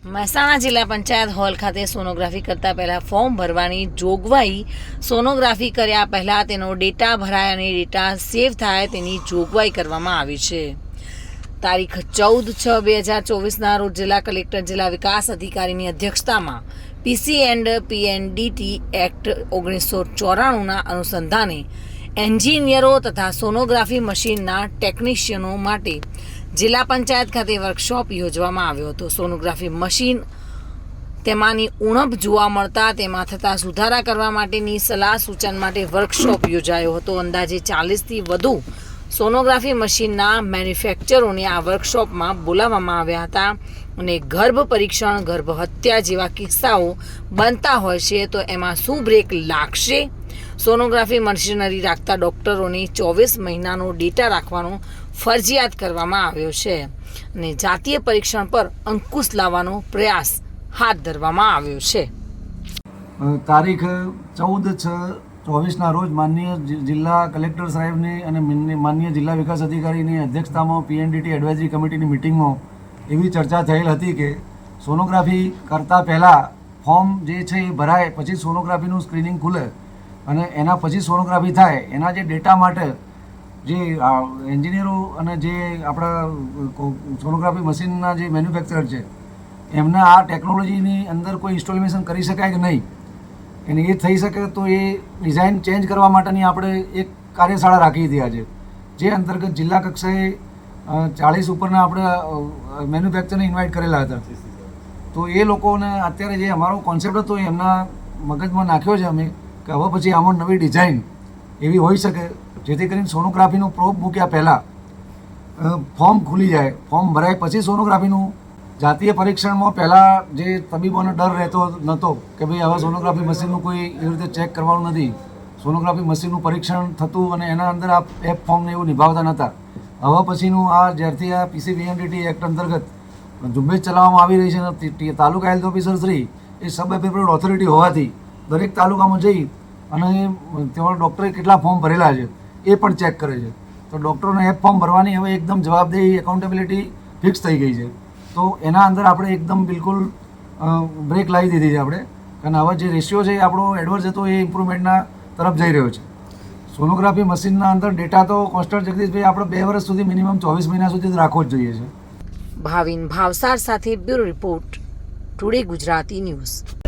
મહેસાણા જિલ્લા પંચાયત હોલ ખાતે સોનોગ્રાફી કરતા પહેલાં ફોર્મ ભરવાની જોગવાઈ સોનોગ્રાફી કર્યા પહેલાં તેનો ડેટા ભરાય અને ડેટા સેવ થાય તેની જોગવાઈ કરવામાં આવી છે. તારીખ 14/6/2024ના રોજ જિલ્લા કલેક્ટર જિલ્લા વિકાસ અધિકારીની અધ્યક્ષતામાં પીસી એન્ડ પીએનડીટી એક્ટ 1994ના અનુસંધાને એન્જિનિયરો તથા સોનોગ્રાફી મશીનના ટેકનિશિયનો માટે જિલ્લા પંચાયત ખાતે વર્કશોપ યોજવામાં આવ્યો હતો. સોનોગ્રાફી મશીન તેમાંની ઉણપ જોવા મળતા તેમાં થતા સુધારા કરવા માટેની સલાહ સૂચન માટે વર્કશોપ યોજાયો હતો. અંદાજે 40થી વધુ સોનોગ્રાફી મશીનના મેન્યુફેક્ચરોને આ વર્કશોપમાં બોલાવવામાં આવ્યા હતા અને ગર્ભ પરીક્ષણ, ગર્ભ હત્યા જેવા કિસ્સાઓ બનતા હોય છે તો એમાં શું બ્રેક લાગશે? સોનોગ્રાફી મશીનરી રાખતા ડૉક્ટરોને 24 મહિનાનો ડેટા રાખવાનો ફરજિયાત કરવામાં આવ્યો છે અને જાતીય પરીક્ષણ પર અંકુશ લાવવાનો પ્રયાસ હાથ ધરવામાં આવ્યો છે. તારીખ 14/6/24ના રોજ માનનીય જિલ્લા કલેક્ટર સાહેબની અને માનનીય જિલ્લા વિકાસ અધિકારીની અધ્યક્ષતામાં પીએનડીટી એડવાઇઝરી કમિટીની મિટિંગમાં એવી ચર્ચા થયેલ હતી કે સોનોગ્રાફી કરતાં પહેલાં ફોર્મ જે છે એ ભરાય પછી સોનોગ્રાફીનું સ્ક્રીનિંગ ખુલે અને એના પછી સોનોગ્રાફી થાય. એના જે ડેટા માટે જે એન્જિનિયરો અને જે આપણા સોનોગ્રાફી મશીનના જે મેન્યુફેક્ચરર છે એમને આ ટેકનોલોજીની અંદર કોઈ ઇન્સ્ટોલેશન કરી શકાય કે નહીં, અને એ થઈ શકે તો એ ડિઝાઇન ચેન્જ કરવા માટેની આપણે એક કાર્યશાળા રાખી હતી આજે, જે અંતર્ગત જિલ્લા કક્ષાએ 40 ઉપરના આપણે મેન્યુફેક્ચરને ઇન્વાઇટ કરેલા હતા. તો એ લોકોને અત્યારે જે અમારો કોન્સેપ્ટ હતો એમના મગજમાં નાખ્યો છે અમે કે હવે પછી આમાં નવી ડિઝાઇન એવી હોઈ શકે જેથી કરીને સોનોગ્રાફીનું પ્રોબ મૂક્યા પહેલાં ફોર્મ ખુલી જાય. ફોર્મ ભરાય પછી સોનોગ્રાફીનું જાતીય પરીક્ષણમાં પહેલાં જે તબીબોને ડર રહેતો નહોતો કે ભાઈ હવે સોનોગ્રાફી મશીનનું કોઈ એવી રીતે ચેક કરવાનું નથી, સોનોગ્રાફી મશીનનું પરીક્ષણ થતું અને એના અંદર આ એપ ફોર્મને એવું નિભાવતા નહોતા. હવે પછીનું આ જ્યારથી આ પીસીપીએનડીટી એક્ટ અંતર્ગત ઝુંબેશ ચલાવવામાં આવી રહી છે, તાલુકા હેલ્થ ઓફિસર શ્રી એ સબ એપ્રોપ્રિએટ ઓથોરિટી હોવાથી દરેક તાલુકામાં જઈ અને તેમાં ડૉક્ટરે કેટલા ફોર્મ ભરેલા છે એ પણ ચેક કરે છે. તો ડૉક્ટરોને એપ ફોર્મ ભરવાની હવે એકદમ જવાબદેહી એકાઉન્ટેબિલિટી ફિક્સ થઈ ગઈ છે. તો એના અંદર આપણે એકદમ બિલકુલ બ્રેક લાવી દીધી છે આપણે, અને હવે જે રેશિયો છે એ આપણો એડવર્સ હતો એ ઇમ્પ્રુવમેન્ટના તરફ જઈ રહ્યો છે. સોનોગ્રાફી મશીનના અંદર ડેટા તો કોન્સ્ટન્ટ જગદીશભાઈ આપણે 2 વર્ષ સુધી મિનિમમ 24 મહિના સુધી રાખવો જ જોઈએ છે. ભાવિન ભાવસાર સાથે bureau report, today Gujarati news.